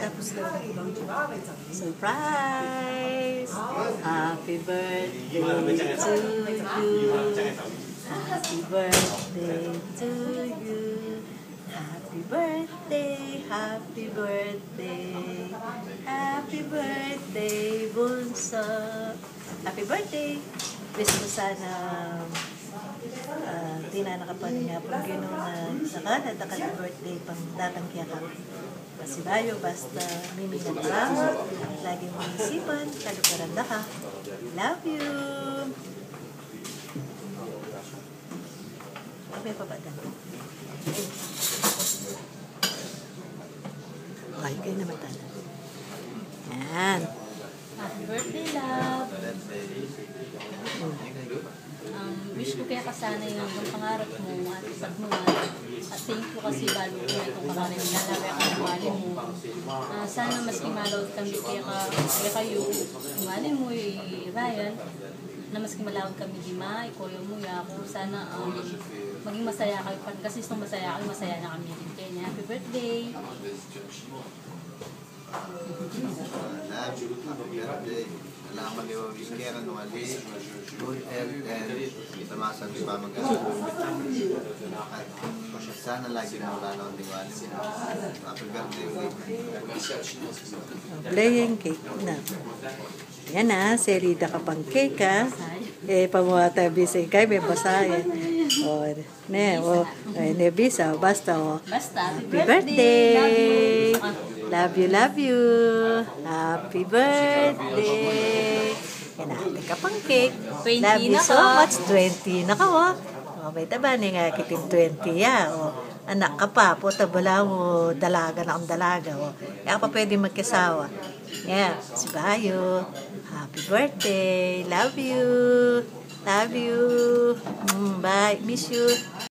Tapos surprise! Happy birthday to you. Happy birthday to you. Happy birthday, happy birthday. Happy birthday, Bunso. Happy birthday. Wish ko sana tinana ka pa niya pag gano'n na saka happy birthday pang tatangkya ka. Kasi bayo, basta mimingat ka, lagi mo isipan, kalukaranda ka. Love you! May papadan. Ay, kayo naman tala. Yan. Happy birthday, love! Wish ko kaya ka sana yung pangarap mo at pagmamahal. At thank you kasi bago ko na itong pangarap na nalawag ang mali mo. Sana mas kimalawag kami kaya kayo. Mali mo Ryan, na mas kimalawag kami di ma, ikoyo mo ako. Sana maging masaya kayo. Kasi itong masaya kayo, masaya na kami rin kayo. Happy birthday! Happy birthday. Alaman ni Wawis Kera nung ali, good health and tamasan di ba mag-asal. At sana lagi mo lalo ang diwali mo. Happy birthday ulit. Playing cake na. Yan na, serida ka pang cake ha. Pamuha bisay kay may basahin. Bisa, basta happy birthday. Love you, love you. Happy birthday. Yan na, ka pang cake. Love you so much. 20 na ka, may taba ni nga kitin 20 ya. Anak ka pa, puta bala mo, dalaga na akong dalaga. Kaya pa pwede magkasawa. Yeah, si Bayo. Happy birthday. Love you. Love you. Bye. Miss you.